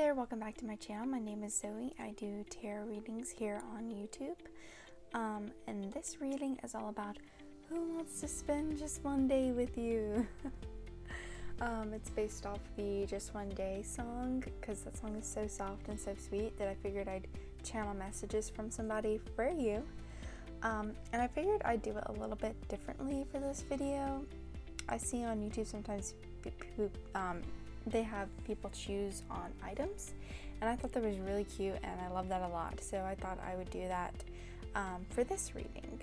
there, welcome back to my channel. My name is Zoe. I do tarot readings here on YouTube. And this reading is all about who wants to spend just one day with you. It's based off the Just One Day song, because that song is so soft and so sweet that I figured I'd channel messages from somebody for you. And I figured I'd do it a little bit differently for this video. I see on YouTube sometimes they have people choose on items, and I thought that was really cute and I love that a lot, so I thought I would do that for this reading.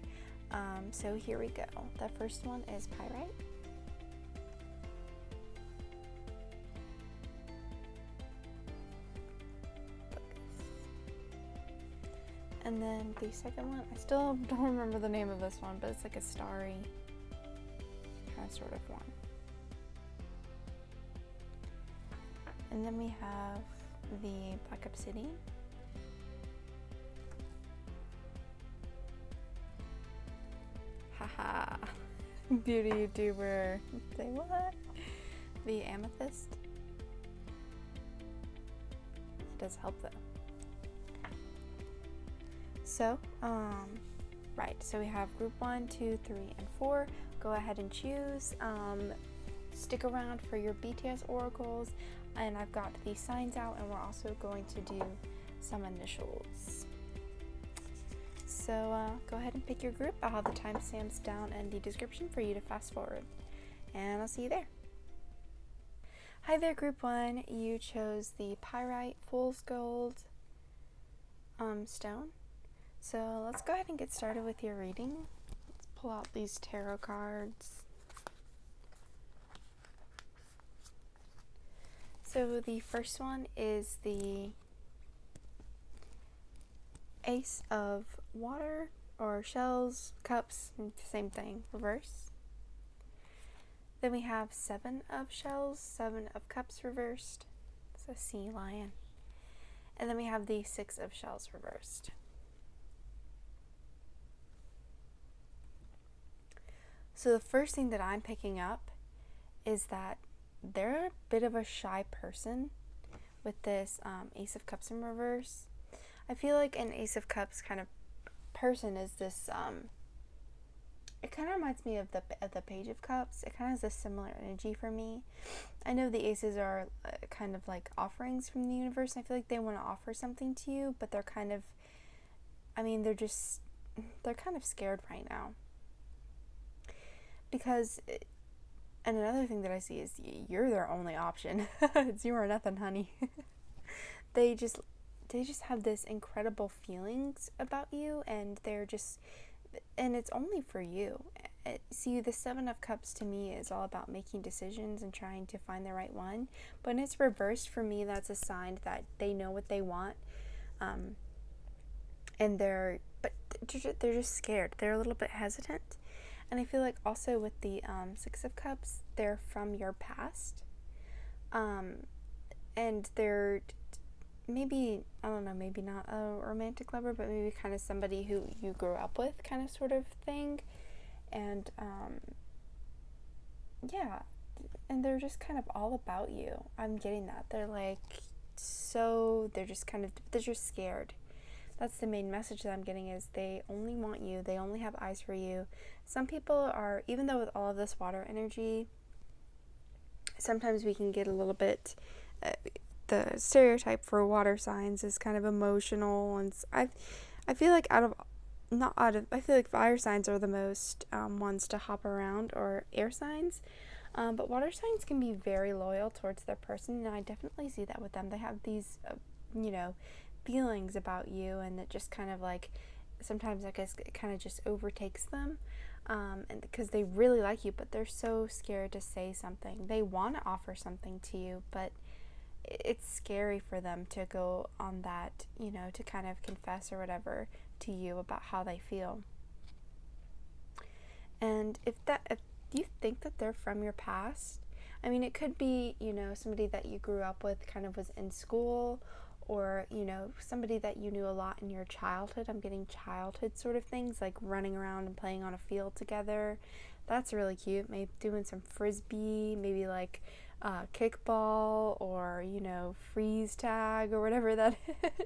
So here we go. The first one is Pyrite. And then the second one, I still don't remember the name of this one, but it's like a starry kind of sort of one. And then we have the Black Obsidian. Haha, beauty YouTuber. Say what? The Amethyst. It does help though. So, right, so we have group 1, 2, 3, and 4. Go ahead and choose. Stick around for your BTS oracles, and I've got the signs out, and we're also going to do some initials. So go ahead and pick your group. I'll have the timestamps down in the description for you to fast forward, and I'll see you there. Hi there, group 1. You chose the Pyrite Fool's Gold stone. So let's go ahead and get started with your reading. Let's pull out these tarot cards. So the first one is the Ace of Water, or shells, cups, same thing, reverse. Then we have 7 of shells, 7 of cups reversed. It's a sea lion. And then we have the 6 of shells reversed. So the first thing that I'm picking up is that they're a bit of a shy person with this Ace of Cups in reverse. I feel like an Ace of Cups kind of person is this, it kind of reminds me of the Page of Cups. It kind of has a similar energy for me. I know the aces are kind of like offerings from the universe. I feel like they want to offer something to you, but they're kind of, they're kind of scared right now. Because, and another thing that I see is you're their only option. It's you or nothing, honey. They just have this incredible feelings about you, and and it's only for you. See, the 7 of Cups to me is all about making decisions and trying to find the right one. But when it's reversed, for me, that's a sign that they know what they want. And they're just scared. They're a little bit hesitant. And I feel like also with the 6 of Cups, they're from your past. And they're maybe, I don't know, maybe not a romantic lover, but maybe kind of somebody who you grew up with, kind of sort of thing. And yeah, and they're just kind of all about you. I'm getting that. They're like, they're just scared. That's the main message that I'm getting, is they only want you. They only have eyes for you. Some people are, even though with all of this water energy, sometimes we can get a little bit, the stereotype for water signs is kind of emotional. And I feel like I feel like fire signs are the most ones to hop around, or air signs. But water signs can be very loyal towards their person, and I definitely see that with them. They have these, feelings about you, and it just kind of like, sometimes I guess it kind of just overtakes them, and because they really like you, but they're so scared to say something. They want to offer something to you, but it's scary for them to go on that, to kind of confess or whatever to you about how they feel. And if you think that they're from your past, it could be, somebody that you grew up with, kind of was in school, or, somebody that you knew a lot in your childhood. I'm getting childhood sort of things, like running around and playing on a field together. That's really cute. Maybe doing some frisbee, maybe like kickball or, freeze tag or whatever that is.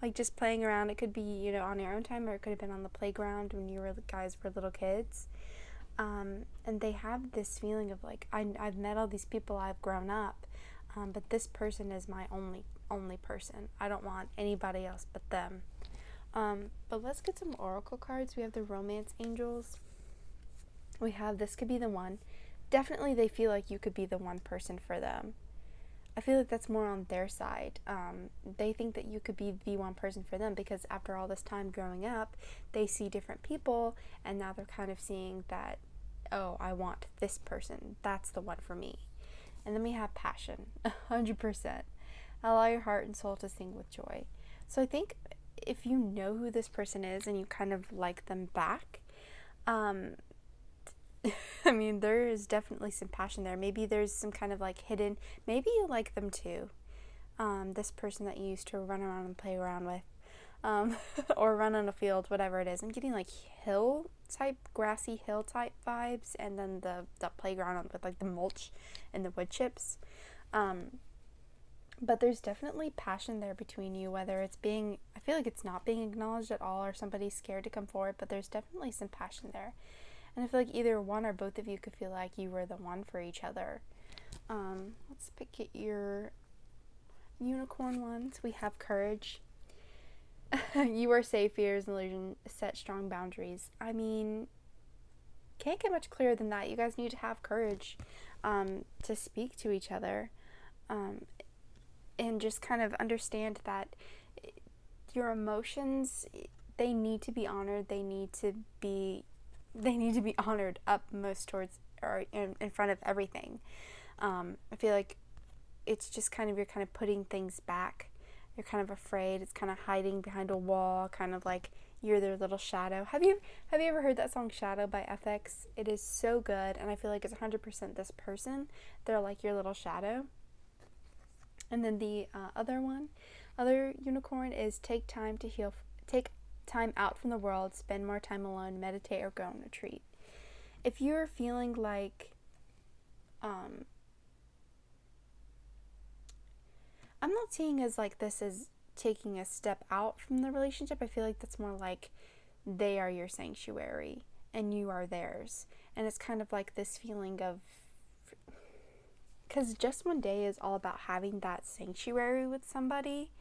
Like just playing around. It could be, on your own time, or it could have been on the playground when you guys were little kids. And they have this feeling of like, I've met all these people, I've grown up, but this person is my only person. I don't want anybody else but them. But let's get some oracle cards. We have the romance angels. We have this could be the one. Definitely they feel like you could be the one person for them. I feel like that's more on their side. They think that you could be the one person for them because after all this time growing up, they see different people, and now they're kind of seeing that, oh, I want this person. That's the one for me. And then we have passion, 100%. Allow your heart and soul to sing with joy. So I think if you know who this person is and you kind of like them back, I mean, there is definitely some passion there. Maybe there's some kind of like hidden, maybe you like them too. This person that you used to run around and play around with, or run on a field, whatever it is. I'm getting like grassy hill type vibes, and then the playground with like the mulch and the wood chips. But there's definitely passion there between you, whether it's I feel like it's not being acknowledged at all, or somebody's scared to come forward, but there's definitely some passion there. And I feel like either one or both of you could feel like you were the one for each other. Let's pick at your unicorn ones. We have courage. You are safe, fear is an illusion, set strong boundaries. I mean, can't get much clearer than that. You guys need to have courage to speak to each other, and just kind of understand that your emotions, they need to be honored. They need to be honored upmost towards, or in front of everything. I feel like it's just kind of, you're kind of putting things back. You're kind of afraid. It's kind of hiding behind a wall, kind of like you're their little shadow. Have you ever heard that song Shadow by FX? It is so good, and I feel like it's 100% this person. They're like your little shadow. And then the other unicorn is take time to heal. Take time out from the world, spend more time alone, meditate, or go on a retreat. If you're feeling like I'm not seeing as like this is taking a step out from the relationship. I feel like that's more like they are your sanctuary and you are theirs. And it's kind of like this feeling of, because just one day is all about having that sanctuary with somebody,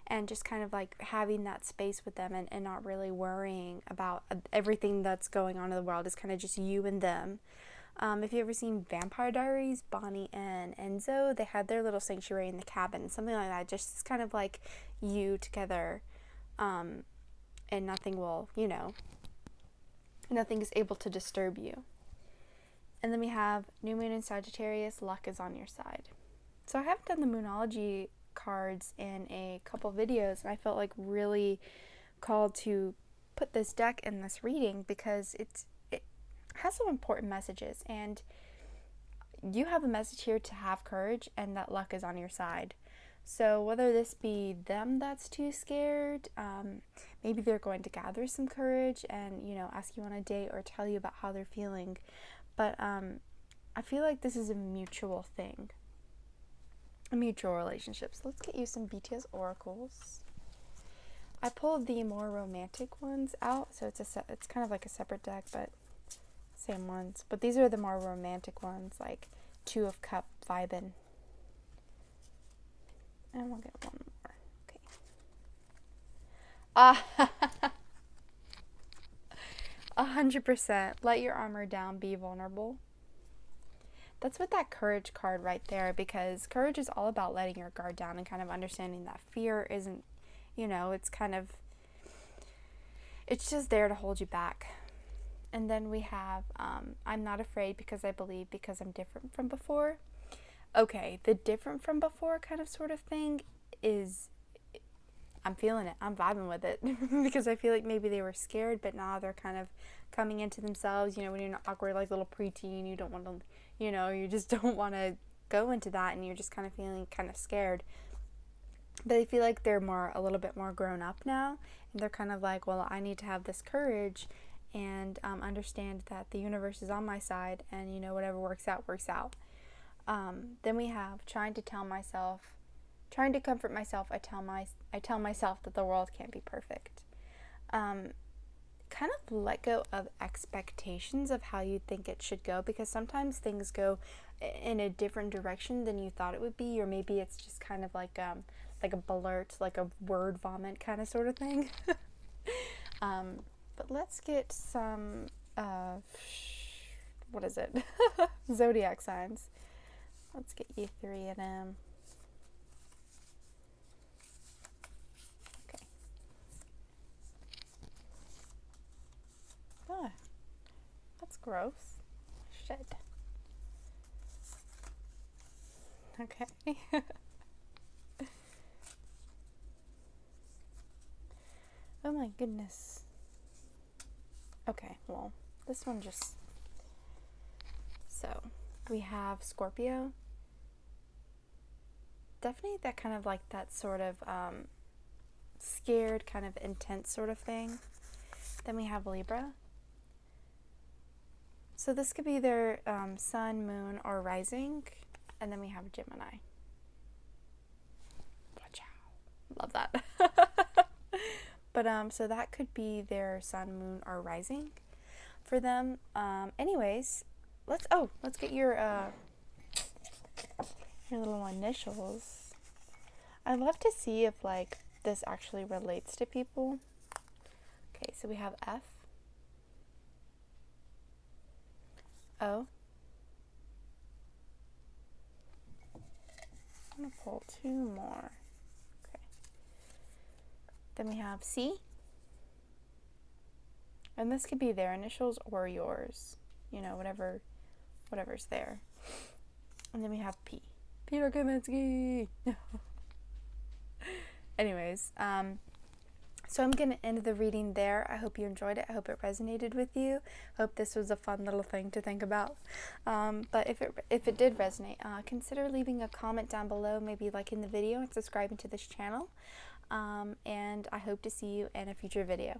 and just kind of like having that space with them, and not really worrying about everything that's going on in the world. It's kind of just you and them. If you've ever seen Vampire Diaries, Bonnie and Enzo, they had their little sanctuary in the cabin, something like that. Just kind of like you together, and nothing will, nothing is able to disturb you. And then we have New Moon in Sagittarius, luck is on your side. So I haven't done the Moonology cards in a couple videos, and I felt like really called to put this deck in this reading because it has some important messages, and you have a message here to have courage and that luck is on your side. So whether this be them that's too scared, maybe they're going to gather some courage and ask you on a date or tell you about how they're feeling, but I feel like this is a mutual thing, a mutual relationship. So let's get you some BTS oracles. I pulled the more romantic ones out, so it's kind of like a separate deck, but same ones. But these are the more romantic ones, like Two of Cup vibin'. And we'll get one more. Okay. 100%. Let your armor down. Be vulnerable. That's with that courage card right there, because courage is all about letting your guard down and kind of understanding that fear isn't, it's just there to hold you back. And then we have, I'm not afraid because I believe because I'm different from before. Okay, the different from before kind of sort of thing is, I'm feeling it. I'm vibing with it because I feel like maybe they were scared, but now they're kind of coming into themselves. When you're not awkward, like little preteen, you don't want to, you just don't want to go into that, and you're just kind of feeling kind of scared. But I feel like they're a little bit more grown up now, and they're kind of like, well, I need to have this courage and understand that the universe is on my side, and whatever works out, works out. Then we have trying to comfort myself. I tell myself that the world can't be perfect. Kind of let go of expectations of how you think it should go, because sometimes things go in a different direction than you thought it would be, or maybe it's just kind of like a blurt, like a word vomit kind of sort of thing. But let's get some what is it? Zodiac signs. Let's get you 3 of them. Okay. Ah, that's gross. Shit. Okay. Oh my goodness. Okay, well, this one just... So, we have Scorpio. Definitely that kind of like that sort of scared, kind of intense sort of thing. Then we have Libra. So this could be their sun, moon, or rising. And then we have Gemini. Watch out. Love that. But so that could be their sun, moon, or rising for them. Anyways, let's get your little initials. I'd love to see if like this actually relates to people. Okay, so we have F, O. I'm gonna pull 2 more. Okay. Then we have C. And this could be their initials or yours. You know, whatever's there. And then we have P. Peter Kaminsky. Anyways, so I'm going to end the reading there. I hope you enjoyed it. I hope it resonated with you. I hope this was a fun little thing to think about. But if it did resonate, consider leaving a comment down below, maybe liking the video and subscribing to this channel. And I hope to see you in a future video.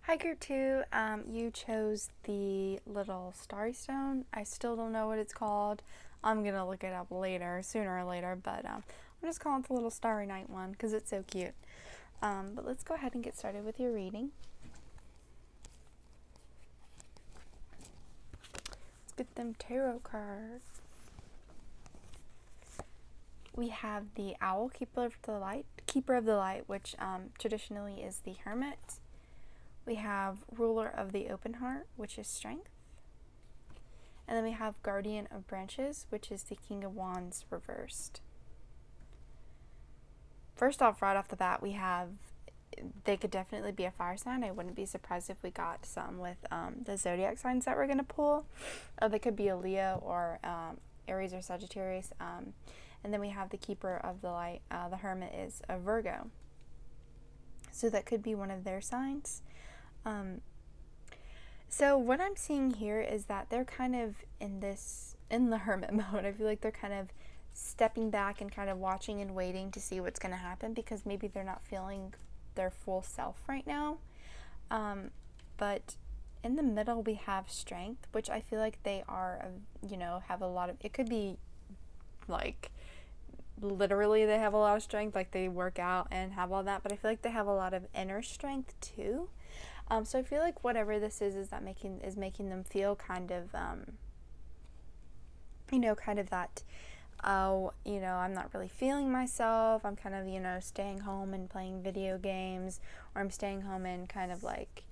Hi Group 2, you chose the little starry stone. I still don't know what it's called. I'm going to look it up sooner or later, but I'm just calling it the little starry night one because it's so cute. But let's go ahead and get started with your reading. Let's get them tarot cards. We have the Owl, Keeper of the Light, which traditionally is the Hermit. We have Ruler of the Open Heart, which is Strength. And then we have Guardian of Branches, which is the King of Wands reversed. First off, right off the bat, they could definitely be a fire sign. I wouldn't be surprised if we got some with the zodiac signs that we're going to pull. They could be a Leo or Aries or Sagittarius. And then we have the Keeper of the Light. The Hermit is a Virgo. So that could be one of their signs. So what I'm seeing here is that they're kind of in the hermit mode. I feel like they're kind of stepping back and kind of watching and waiting to see what's going to happen, because maybe they're not feeling their full self right now. But in the middle we have Strength, which I feel like they are, have a lot of, it could be like literally they have a lot of strength, like they work out and have all that, but I feel like they have a lot of inner strength too. So I feel like whatever this is that making them feel kind of, kind of that, I'm not really feeling myself. I'm kind of, staying home and playing video games, or I'm staying home and kind of like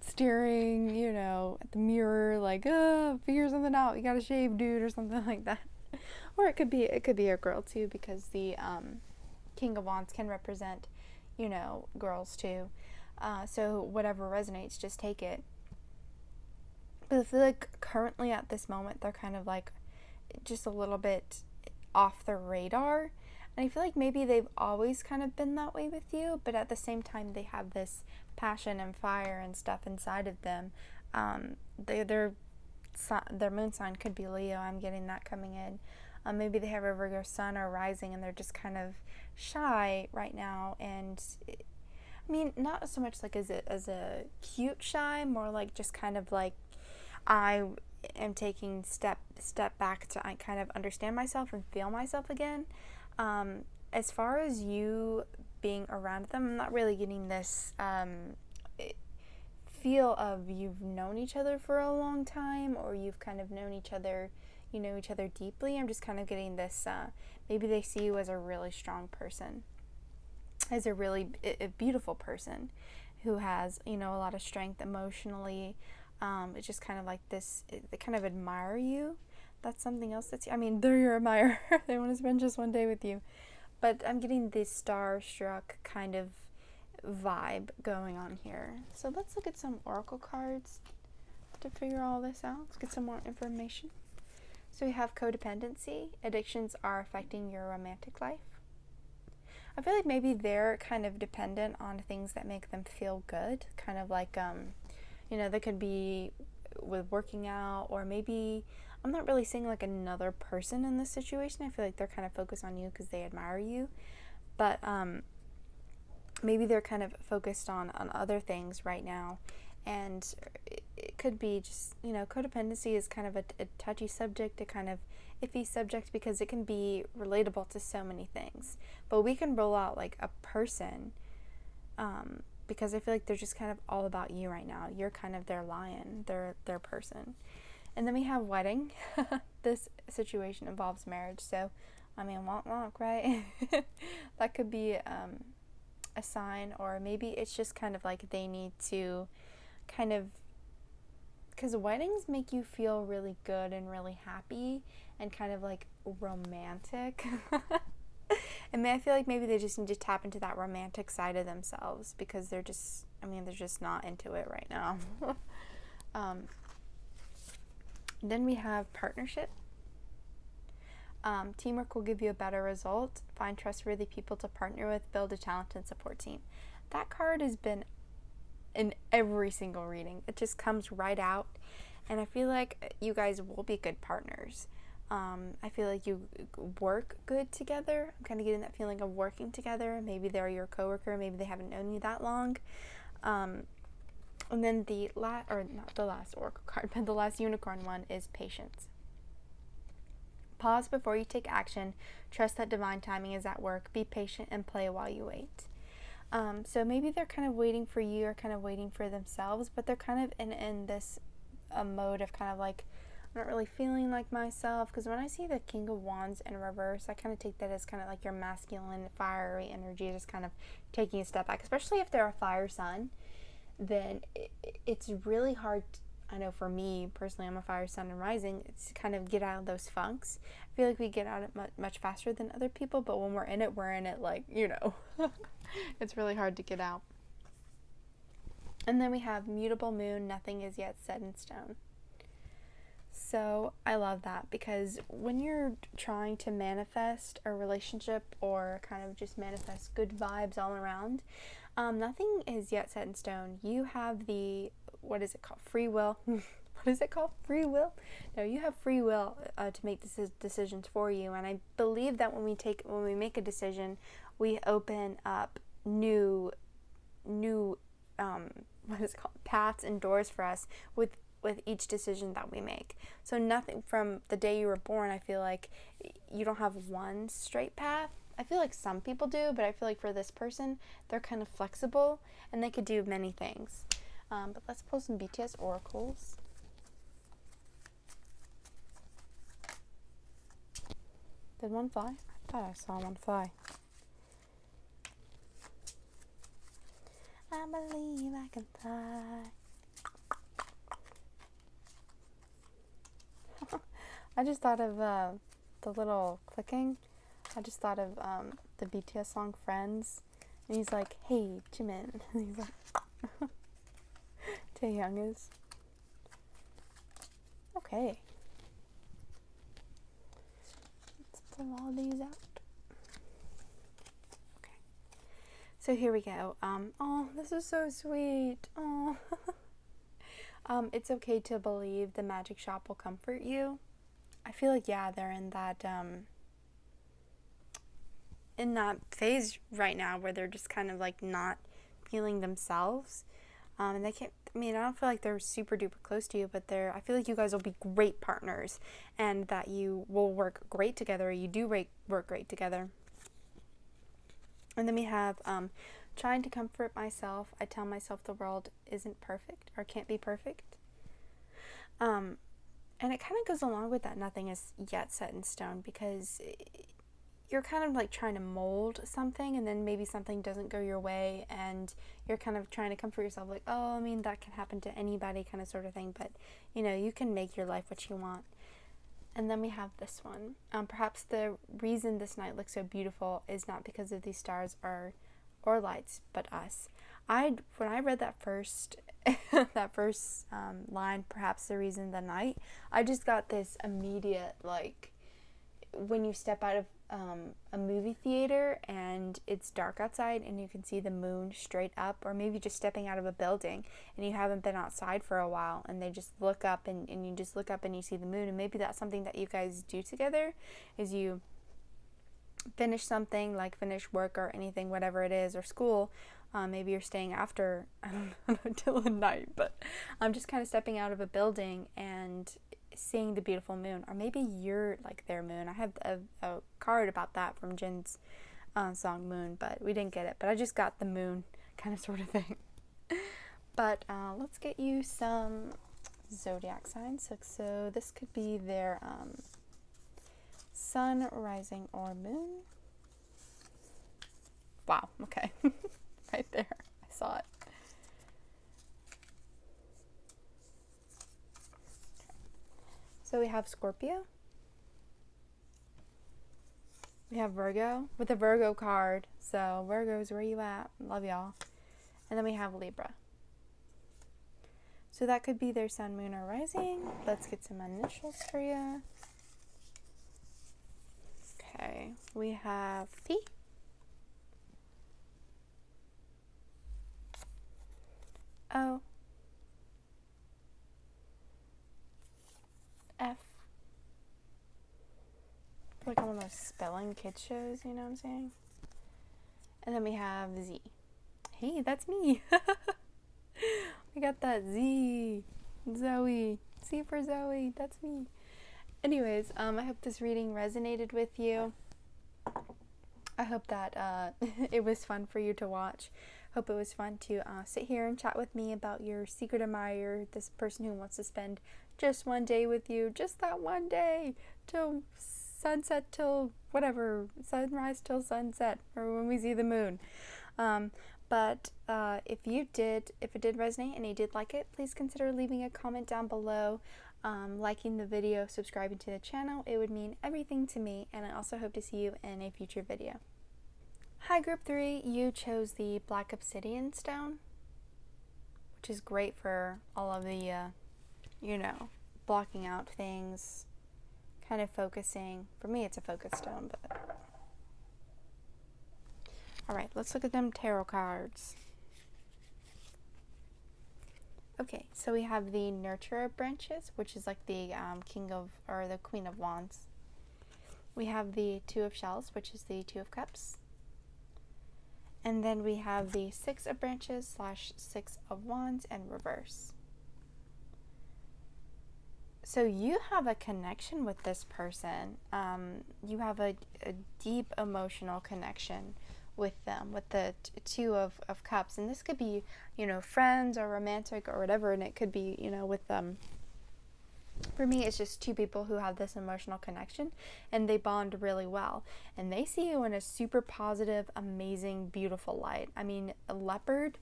staring, at the mirror, like, figure something out. You gotta shave, dude, or something like that. Or it could be a girl too, because the King of Wands can represent, girls too. So whatever resonates, just take it. But I feel like currently at this moment, they're kind of like just a little bit off the radar. And I feel like maybe they've always kind of been that way with you, but at the same time, they have this passion and fire and stuff inside of them. Their moon sign could be Leo. I'm getting that coming in. Maybe they have a Virgo sun or rising, and they're just kind of shy right now. And not so much like as a cute shy, more like just kind of like, am taking step back to kind of understand myself and feel myself again. As far as you being around them, I'm not really getting this feel of you've known each other for a long time, or you've kind of known each other, you know each other deeply. I'm just kind of getting this, maybe they see you as a really strong person, as a really beautiful person who has, you know, a lot of strength emotionally. It's just kind of like this, they kind of admire you. That's something else I mean, they're your admirer. They want to spend just one day with you. But I'm getting this starstruck kind of vibe going on here. So let's look at some oracle cards to figure all this out. Let's get some more information. So we have codependency. Addictions are affecting your romantic life. I feel like maybe they're kind of dependent on things that make them feel good. Kind of like, you know, they could be with working out, or maybe, I'm not really seeing like another person in this situation. I feel like they're kind of focused on you because they admire you. But maybe they're kind of focused on other things right now. And it could be just, you know, codependency is kind of a touchy subject, a kind of iffy subject, because it can be relatable to so many things. But we can roll out like a person, because I feel like they're just kind of all about you right now. You're kind of their lion, their person. And then we have wedding. This situation involves marriage, so I mean, wonk wonk, right? That could be a sign, or maybe it's just kind of like they need to kind of, because weddings make you feel really good and really happy and kind of like romantic. And I feel like maybe they just need to tap into that romantic side of themselves, because they're just, I mean, they're just not into it right now. Then we have partnership. Teamwork will give you a better result. Find trustworthy people to partner with. Build a talented support team. That card has been in every single reading. It just comes right out. And I feel like you guys will be good partners. I feel like you work good together. I'm kind of getting that feeling of working together. Maybe they're your coworker. Maybe they haven't known you that long. And then the last, or not the last oracle card, but the last unicorn one is patience. Pause before you take action. Trust that divine timing is at work. Be patient and play while you wait. So maybe they're kind of waiting for you, or kind of waiting for themselves, but they're kind of in this mode of kind of like, I'm not really feeling like myself. Because when I see the King of Wands in reverse, I kind of take that as kind of like your masculine, fiery energy, just kind of taking a step back. Especially if they're a fire sign, then it's really hard. I know for me personally, I'm a fire sun and rising. It's to kind of get out of those funks. I feel like we get out of it much faster than other people, but when we're in it like, you know, it's really hard to get out. And then we have mutable moon. Nothing is yet set in stone. So I love that, because when you're trying to manifest a relationship, or kind of just manifest good vibes all around, nothing is yet set in stone. You have the, what is it called? Free will. What is it called? Free will? No, you have free will to make decisions for you. And I believe that when we make a decision, we open up new what is it called? Paths and doors for us with each decision that we make. So nothing from the day you were born, I feel like you don't have one straight path. I feel like some people do, but I feel like for this person, they're kind of flexible and they could do many things. But let's pull some BTS oracles. Did one fly? I thought I saw one fly. I believe I can fly. I just thought of the little clicking. I just thought of the BTS song Friends. And he's like, hey, Jimin. And he's like, Taehyung is. Okay. Let's pull all these out. Okay. So here we go. Oh, this is so sweet. Oh. It's okay to believe the magic shop will comfort you. I feel like, yeah, they're in that phase right now where they're just kind of like not feeling themselves. And they can't, I mean, I don't feel like they're super duper close to you, but I feel like you guys will be great partners and that you will work great together. You do work great together. And then we have trying to comfort myself. I tell myself the world isn't perfect or can't be perfect. And it kind of goes along with that nothing is yet set in stone, because you're kind of like trying to mold something, and then maybe something doesn't go your way, and you're kind of trying to comfort yourself like, oh, I mean, that can happen to anybody, kind of sort of thing, but you can make your life what you want. And then we have this one. Perhaps the reason this night looks so beautiful is not because of these stars or lights, but us. When I read that first line, perhaps the reason the night, I just got this immediate, like, when you step out of a movie theater and it's dark outside and you can see the moon straight up, or maybe just stepping out of a building and you haven't been outside for a while and they just look up and you just look up and you see the moon. And maybe that's something that you guys do together, is you finish something, like finish work or anything, whatever it is, or school. Maybe you're staying after, I don't know, until the night, but I'm just kind of stepping out of a building and seeing the beautiful moon. Or maybe you're like their moon. I have a card about that from Jin's song Moon, but we didn't get it. But I just got the moon kind of sort of thing. But let's get you some zodiac signs. So this could be their sun, rising, or moon. Wow, okay. Right there. I saw it. So we have Scorpio. We have Virgo with a Virgo card. So Virgos, where you at? Love y'all. And then we have Libra. So that could be their sun, moon, or rising. Let's get some initials for you. Okay, we have P. O. F. Like one of those spelling kids shows, you know what I'm saying? And then we have Z. Hey, that's me. We got that Z. Zoe. Z for Zoe. That's me. Anyways, I hope this reading resonated with you. I hope that it was fun for you to watch. Hope it was fun to sit here and chat with me about your secret admirer, this person who wants to spend just one day with you, just that one day, till sunset, till whatever, sunrise till sunset, or when we see the moon. But if it did resonate and you did like it, please consider leaving a comment down below, liking the video, subscribing to the channel. It would mean everything to me, and I also hope to see you in a future video. Hi Group 3, you chose the Black Obsidian Stone, which is great for all of the, blocking out things, kind of focusing. For me, it's a focus stone, but... Alright, let's look at them tarot cards. Okay, so we have the Nurturer branches, which is like the the Queen of Wands. We have the Two of Shells, which is the Two of Cups. And then we have the Six of Branches / Six of Wands in reverse. So you have a connection with this person. You have a deep emotional connection with them, with the Two of Cups. And this could be, friends or romantic or whatever. And it could be, with them. For me, it's just two people who have this emotional connection and they bond really well. And they see you in a super positive, amazing, beautiful light. I mean, a leopard,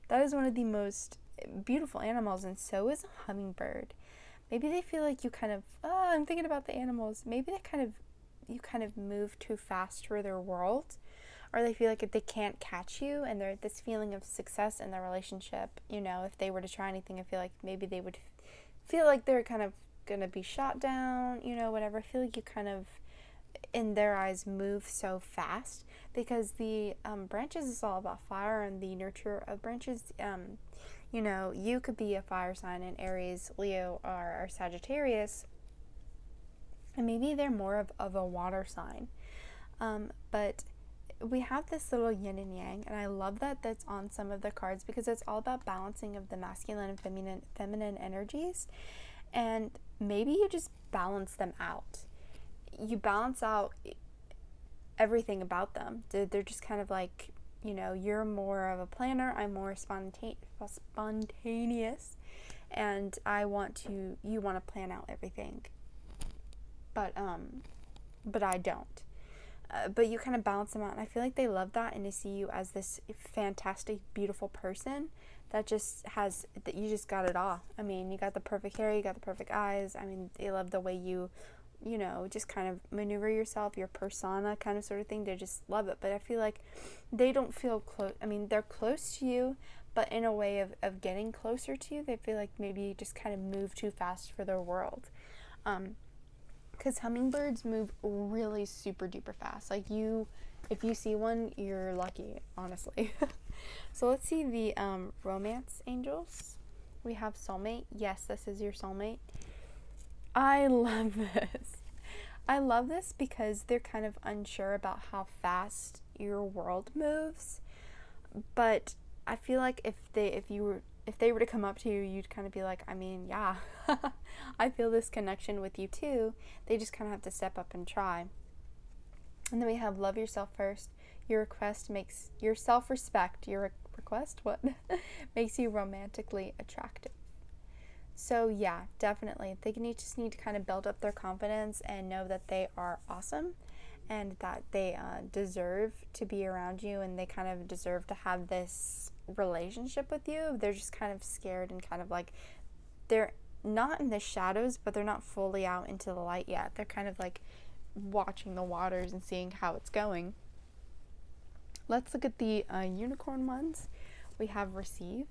that is one of the most beautiful animals, and so is a hummingbird. Maybe they feel like you kind of, I'm thinking about the animals. Maybe you kind of move too fast for their world, or they feel like they can't catch you, and they're this feeling of success in their relationship. If they were to try anything, I feel like maybe they would feel like they're kind of gonna be shot down, whatever. I feel like you kind of, in their eyes, move so fast, because the branches is all about fire, and the nurture of branches, you could be a fire sign in Aries, Leo, or Sagittarius, and maybe they're more of a water sign, but we have this little yin and yang, and I love that that's on some of the cards because it's all about balancing of the masculine and feminine energies, and maybe you just balance them out. You balance out everything about them. They're just kind of like, you're more of a planner, I'm more spontaneous, and you want to plan out everything, but I don't. But you kind of balance them out, and I feel like they love that, and they see you as this fantastic, beautiful person that you just got it all. I mean, you got the perfect hair, you got the perfect eyes. I mean, they love the way you just kind of maneuver yourself, your persona kind of sort of thing. They just love it. But I feel like they don't feel close. I mean, they're close to you, but in a way of getting closer to you, they feel like maybe you just kind of move too fast for their world. Because hummingbirds move really super duper fast. Like if you see one, you're lucky, honestly. So let's see the romance angels. We have soulmate. Yes, this is your soulmate. I love this. I love this because they're kind of unsure about how fast your world moves. But I feel like if they were to come up to you, you'd kind of be like, I mean, yeah, I feel this connection with you too. They just kind of have to step up and try. And then we have love yourself first. Your self-respect, your request, what? Makes you romantically attractive. So yeah, definitely. They just need to kind of build up their confidence and know that they are awesome and that they deserve to be around you, and they kind of deserve to have this relationship with you. They're just kind of scared and kind of like, they're not in the shadows, but they're not fully out into the light yet. They're kind of like watching the waters and seeing how it's going. Let's look at the unicorn ones. We have receive.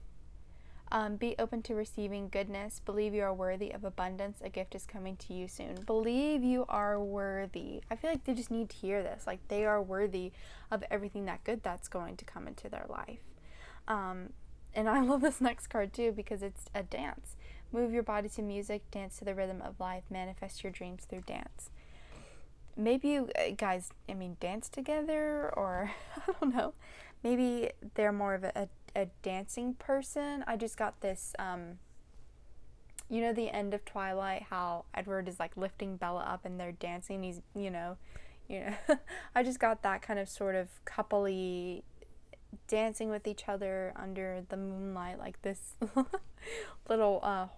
Be open to receiving goodness. Believe you are worthy of abundance. A gift is coming to you soon. Believe you are worthy. I feel like they just need to hear this. Like, they are worthy of everything that good that's going to come into their life. And I love this next card too because it's a dance. Move your body to music. Dance to the rhythm of life. Manifest your dreams through dance. Maybe you guys, dance together, or I don't know. Maybe they're more of a dancing person. I just got this, the end of Twilight, how Edward is like lifting Bella up and they're dancing. He's, I just got that kind of sort of coupley dancing with each other under the moonlight, like this little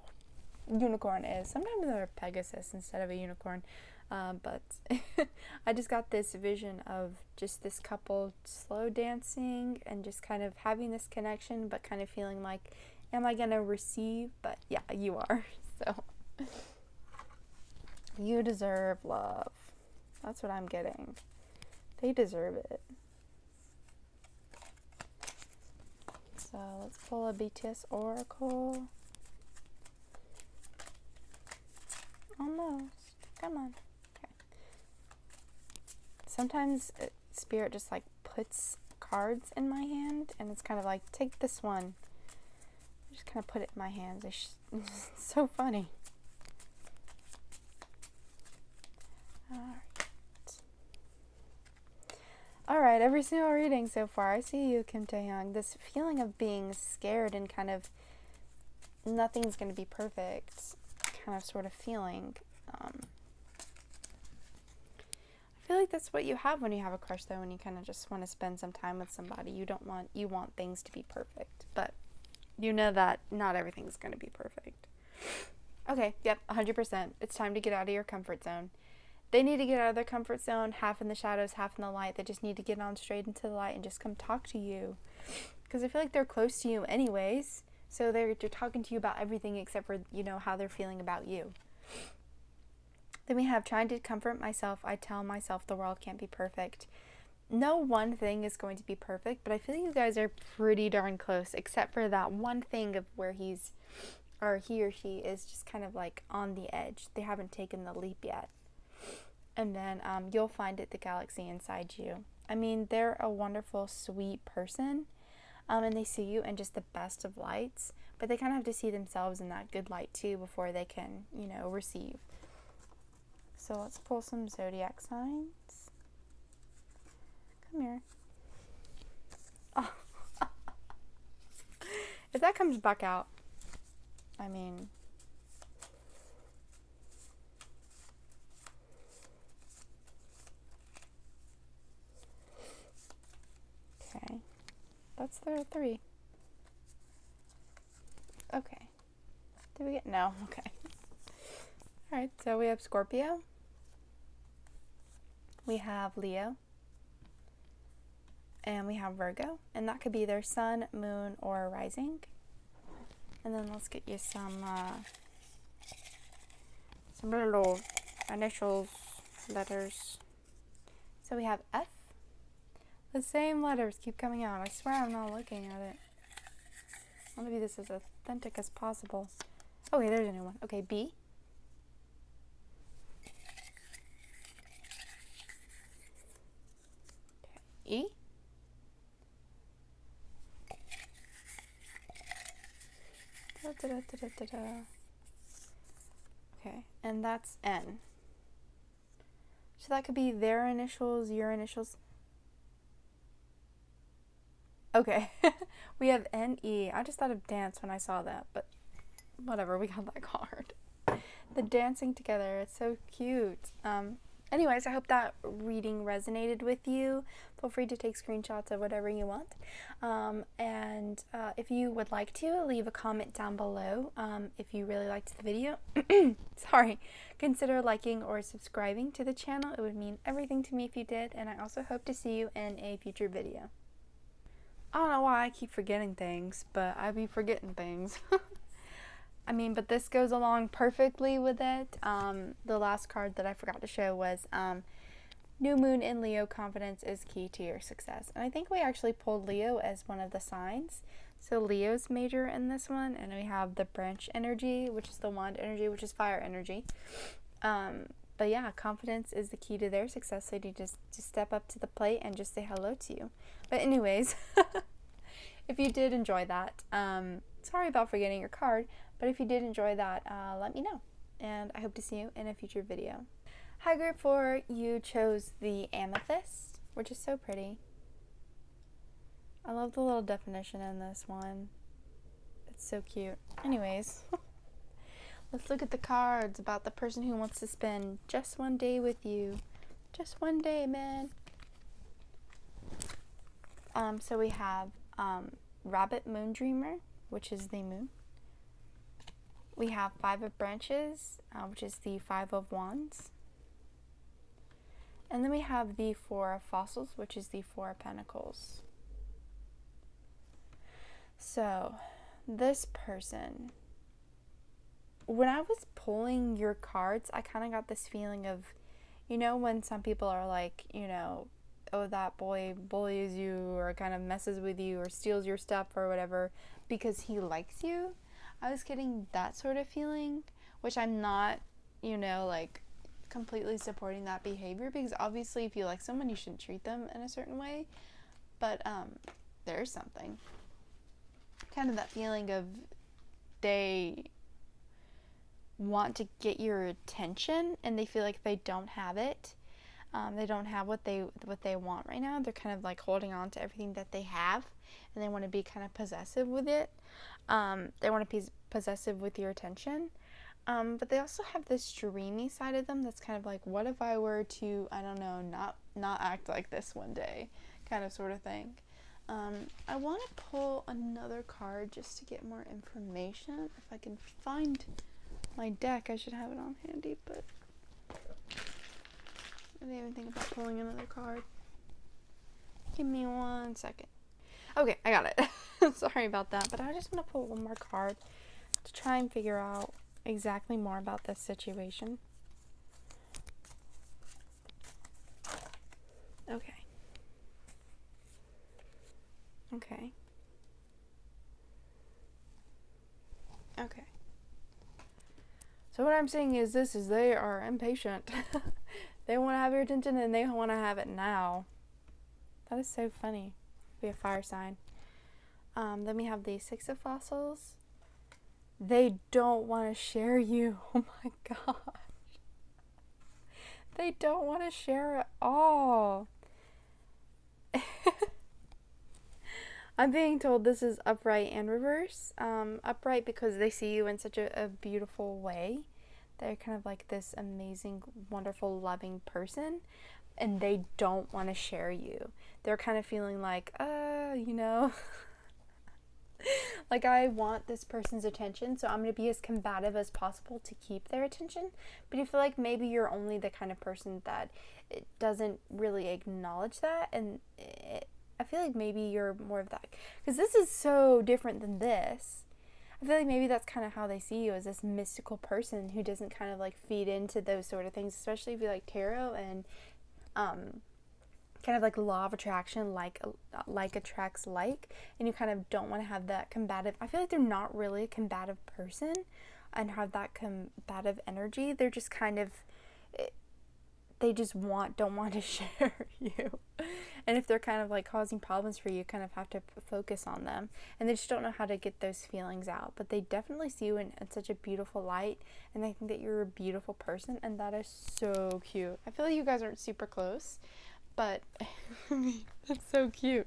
unicorn is. Sometimes they're a Pegasus instead of a unicorn. But I just got this vision of just this couple slow dancing and just kind of having this connection, but kind of feeling like, am I going to receive? But yeah, you are. So you deserve love. That's what I'm getting. They deserve it. So let's pull a BTS Oracle. Almost. Come on. Sometimes Spirit just like puts cards in my hand, and it's kind of like, take this one. I just kind of put it in my hands. It's so funny. Alright, every single reading so far, I see you, Kim Taehyung. This feeling of being scared and kind of nothing's going to be perfect kind of sort of feeling. I feel like that's what you have when you have a crush, though, when you kind of just want to spend some time with somebody. You want things to be perfect, but you know that not everything's going to be perfect. Okay, yep, 100%. It's time to get out of your comfort zone. They need to get out of their comfort zone, half in the shadows, half in the light. They just need to get on straight into the light and just come talk to you. Because I feel like they're close to you anyways, so they're talking to you about everything except for, how they're feeling about you. Then we have trying to comfort myself. I tell myself the world can't be perfect. No one thing is going to be perfect, but I feel you guys are pretty darn close, except for that one thing of where he or she is just kind of like on the edge. They haven't taken the leap yet. And then you'll find the galaxy inside you. They're a wonderful, sweet person, and they see you in just the best of lights, but they kind of have to see themselves in that good light too before they can, receive. So let's pull some zodiac signs. Come here. If that comes back out, I mean, okay, that's their 3. Okay, did we get, no, okay. Alright, so we have Scorpio, we have Leo, and we have Virgo, and that could be their sun, moon, or rising. And then let's get you some little initials, letters. So we have F. The same letters keep coming out. I swear I'm not looking at it. I want to be this as authentic as possible. Okay, there's a new one. Okay, B. Okay, E. Da, da, da, da, da, da. Okay, and that's N. So that could be their initials, your initials. Okay, we have N-E. I just thought of dance when I saw that, but whatever, we got that card. The dancing together, it's so cute. Anyways, I hope that reading resonated with you. Feel free to take screenshots of whatever you want. And if you would like to, leave a comment down below. If you really liked the video, sorry, consider liking or subscribing to the channel. It would mean everything to me if you did. And I also hope to see you in a future video. I don't know why I keep forgetting things, but I be forgetting things. I mean, but this goes along perfectly with it. The last card that I forgot to show was New Moon in Leo, confidence is key to your success. And I think we actually pulled Leo as one of the signs. So Leo's major in this one, and we have the branch energy, which is the wand energy, which is fire energy. But yeah, confidence is the key to their success. So you just step up to the plate and just say hello to you. But anyways, if you did enjoy that, sorry about forgetting your card, but if you did enjoy that, let me know. And I hope to see you in a future video. Hi group 4, you chose the amethyst, which is so pretty. I love the little definition in this one. It's so cute. Anyways, let's look at the cards about the person who wants to spend just one day with you. Just one day, man. So we have Rabbit Moon Dreamer, which is the moon. We have 5 of Branches, which is the 5 of Wands. And then we have the 4 of Fossils, which is the 4 of Pentacles. So, this person, when I was pulling your cards, I kind of got this feeling of, you know, when some people are like, you know, oh, that boy bullies you or kind of messes with you or steals your stuff or whatever because he likes you. I was getting that sort of feeling, which I'm not, you know, like completely supporting that behavior, because obviously if you like someone, you shouldn't treat them in a certain way. But there's something. Kind of that feeling of they want to get your attention and they feel like they don't have it. They don't have what they want right now. They're kind of like holding on to everything that they have, and they want to be kind of possessive with it. They want to be possessive with your attention. But they also have this dreamy side of them that's kind of like, what if I were to, I don't know, not act like this one day, kind of sort of thing. I want to pull another card just to get more information. If I can find my deck, I should have it on handy, but I didn't even think about pulling another card. Give me 1 second. Okay, I got it. Sorry about that, but I just want to pull one more card to try and figure out exactly more about this situation. Okay. Okay. Okay. So what I'm saying is they are impatient. They want to have your attention and they want to have it now. That is so funny. We have fire sign. Then we have the 6 of Fossils. They don't want to share you. Oh my gosh. They don't want to share at all. I'm being told this is upright and reverse. Upright because they see you in such a beautiful way. They're kind of like this amazing, wonderful, loving person, and they don't want to share you. They're kind of feeling like, you know, like I want this person's attention, so I'm going to be as combative as possible to keep their attention. But you feel like maybe you're only the kind of person that it doesn't really acknowledge that, and I feel like maybe you're more of that, because this is so different than this. I feel like maybe that's kind of how they see you, as this mystical person who doesn't kind of like feed into those sort of things, especially if you like tarot and kind of like law of attraction, like attracts like, and you kind of don't want to have that combative. I feel like they're not really a combative person and have that combative energy. They're just kind of, they just don't want to share you. And if they're kind of like causing problems for you, you kind of have to focus on them. And they just don't know how to get those feelings out. But they definitely see you in such a beautiful light. And they think that you're a beautiful person. And that is so cute. I feel like you guys aren't super close. But that's so cute.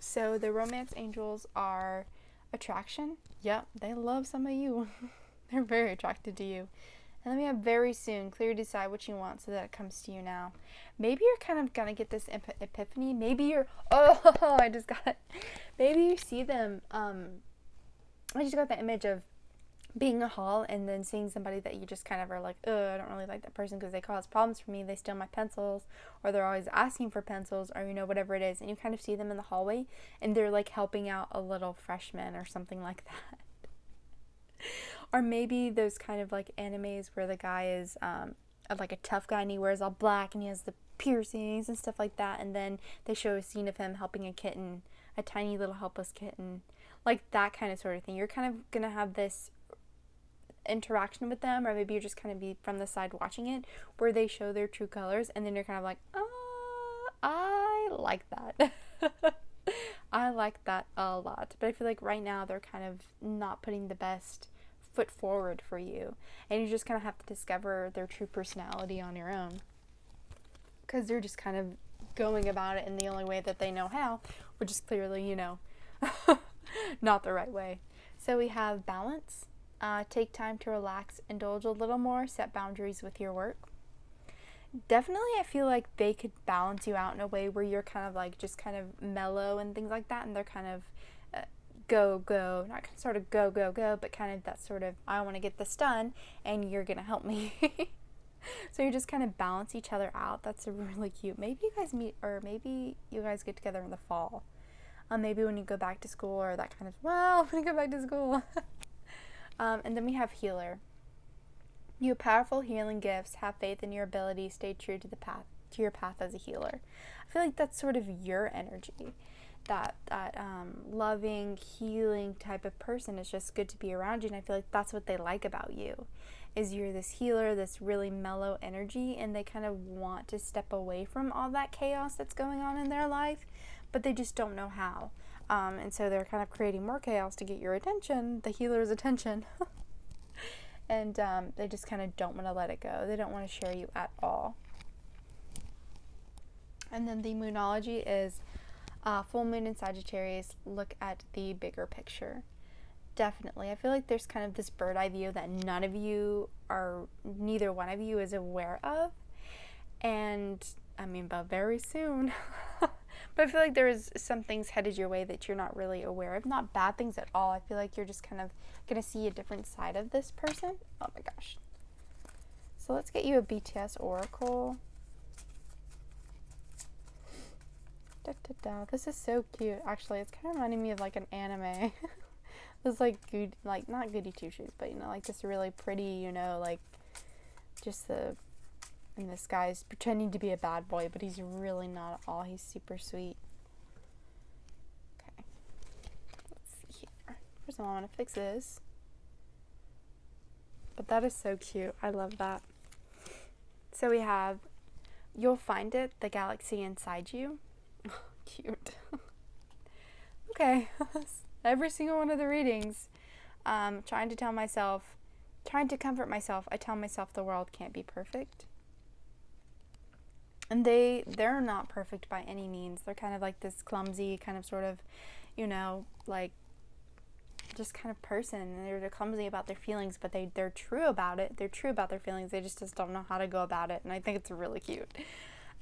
So the romance angels are attraction. Yep, they love some of you. They're very attracted to you. And then we have very soon. Clearly decide what you want so that it comes to you now. Maybe you're kind of gonna get this epiphany. Maybe you're, I just got it. Maybe you see them, I just got the image of being in a hall and then seeing somebody that you just kind of are like, I don't really like that person because they cause problems for me. They steal my pencils, or they're always asking for pencils, or, you know, whatever it is. And you kind of see them in the hallway and they're like helping out a little freshman or something like that. Or maybe those kind of like animes where the guy is like a tough guy and he wears all black and he has the piercings and stuff like that, and then they show a scene of him helping a kitten, a tiny little helpless kitten, like that kind of sort of thing. You're kind of gonna have this interaction with them, or maybe you're just kind of be from the side watching it, where they show their true colors, and then you're kind of like, I like that. I like that a lot. But I feel like right now they're kind of not putting the best foot forward for you, and you just kind of have to discover their true personality on your own, because they're just kind of going about it in the only way that they know how, which is clearly, you know, not the right way. So we have balance. Take time to relax, indulge a little more, set boundaries with your work. Definitely, I feel like they could balance you out in a way where you're kind of like just kind of mellow and things like that, and they're kind of go, not sort of go, but kind of that sort of, I want to get this done, and you're going to help me. So you just kind of balance each other out. That's really cute. Maybe you guys meet, or maybe you guys get together in the fall. Maybe when you go back to school, or that kind of, when you go back to school. And then we have healer. You have powerful healing gifts. Have faith in your ability. Stay true to your path as a healer. I feel like that's sort of your energy. That loving, healing type of person is just good to be around you, and I feel like that's what they like about you, is you're this healer, this really mellow energy, and they kind of want to step away from all that chaos that's going on in their life, but they just don't know how. And so they're kind of creating more chaos to get your attention, the healer's attention. And they just kind of don't want to let it go. They don't want to share you at all. And then the moonology is full moon in Sagittarius. Look at the bigger picture. Definitely. I feel like there's kind of this bird eye view that neither one of you is aware of. And I mean, but very soon. But I feel like there's some things headed your way that you're not really aware of. Not bad things at all. I feel like you're just kind of going to see a different side of this person. Oh my gosh. So let's get you a BTS oracle. This is so cute. Actually, it's kind of reminding me of like an anime. It's like good, like not goody two shoes, but you know, like this really pretty, you know, like just and this guy's pretending to be a bad boy, but he's really not at all. He's super sweet. Okay. Let's see here. First of all, I want to fix this. But that is so cute. I love that. So we have, you'll find it, the galaxy inside you. Cute. Okay. Every single one of the readings. Trying to comfort myself, I tell myself the world can't be perfect. And they're not perfect by any means. They're kind of like this clumsy kind of sort of, you know, like just kind of person, and they're clumsy about their feelings, but they're true about it. They're true about their feelings. They just don't know how to go about it, and I think it's really cute.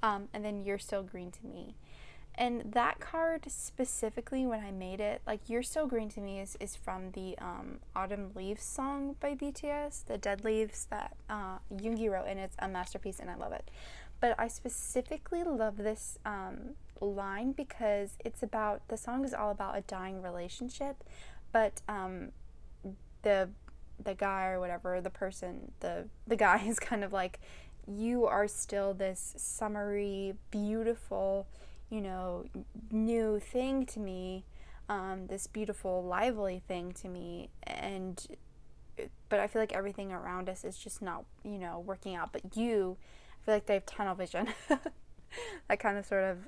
And then You're Still Green to Me. And that card specifically, when I made it, like You're Still Green to Me is from the Autumn Leaves song by BTS, the Dead Leaves that Yoongi wrote, and it's a masterpiece and I love it. But I specifically love this line because the song is all about a dying relationship, but the guy or whatever, the person, the guy is kind of like, you are still this summery, beautiful, you know, new thing to me, this beautiful, lively thing to me, but I feel like everything around us is just not, you know, working out. But I feel like they have tunnel vision, that kind of sort of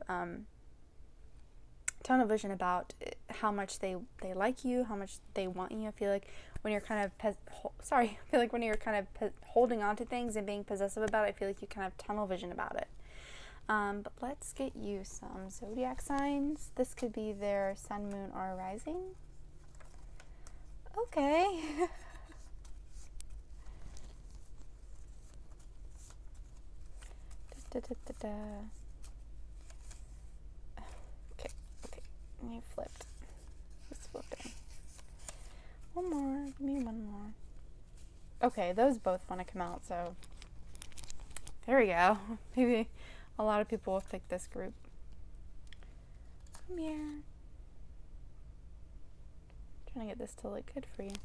tunnel vision about how much they like you, how much they want you. I feel like when you're kind of when you're kind of holding on to things and being possessive about it, I feel like you kind of have tunnel vision about it. But let's get you some zodiac signs. This could be their sun, moon, or rising. Okay. Okay. You flipped. It's flipping. One more. Give me one more. Okay, those both want to come out, so there we go. Maybe a lot of people will pick this group. Come here. I'm trying to get this to look good for you.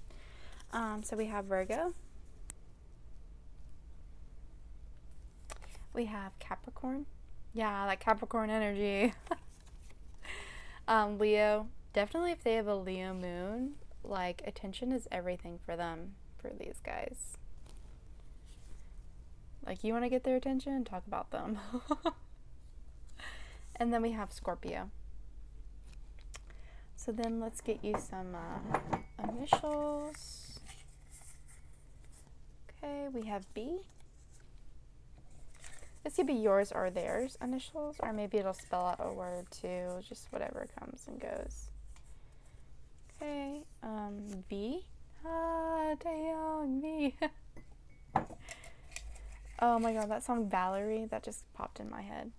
So we have Virgo. We have Capricorn. Yeah, that Capricorn energy. Leo. Definitely if they have a Leo moon, like attention is everything for them, for these guys. Like you want to get their attention, talk about them. And then we have Scorpio. So then let's get you some initials. Okay, we have B. This could be yours or theirs initials, or maybe it'll spell out a word too, just whatever comes and goes. Okay, V. Taeyong, V. Oh my god, that song Valerie, that just popped in my head.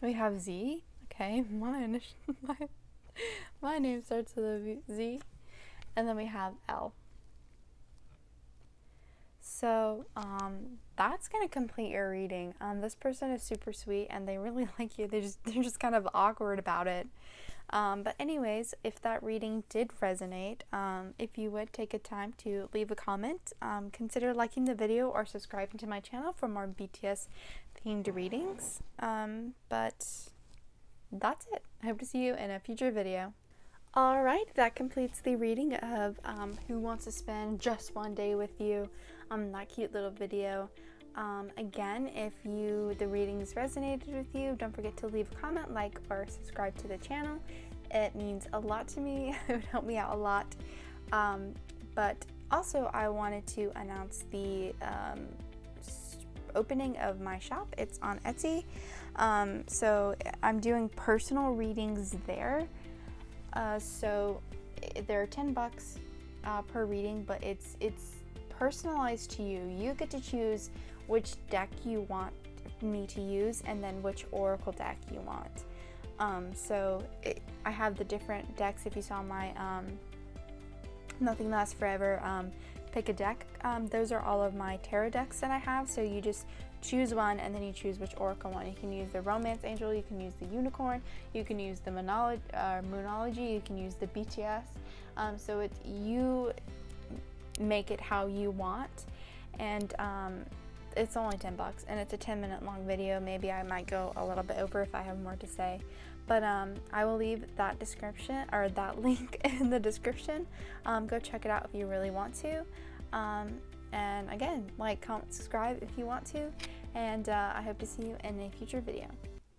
We have Z. Okay, my name starts with a Z. And then we have L. So, that's gonna complete your reading. This person is super sweet and they really like you. They're just kind of awkward about it. But anyways, if that reading did resonate, if you would take a time to leave a comment, consider liking the video or subscribing to my channel for more BTS themed readings. But that's it. I hope to see you in a future video. Alright, that completes the reading of Who Wants to Spend Just One Day With You, that cute little video. Again, if the readings resonated with you, don't forget to leave a comment, like, or subscribe to the channel. It means a lot to me. It would help me out a lot. But also, I wanted to announce the opening of my shop. It's on Etsy. So I'm doing personal readings there. So they're $10 per reading, but it's personalized to you. You get to choose which deck you want me to use and then which oracle deck you want. I have the different decks. If you saw my Nothing Lasts Forever pick a deck, those are all of my tarot decks that I have. So you just choose one and then you choose which oracle one. You can use the Romance Angel, you can use the Unicorn, you can use the Moonology, you can use the BTS. So you make it how you want, and it's only $10 and it's a 10-minute long video. Maybe I might go a little bit over if I have more to say, but I will leave that description or that link in the description. Go check it out if you really want to. And again, like, comment, subscribe if you want to, and I hope to see you in a future video.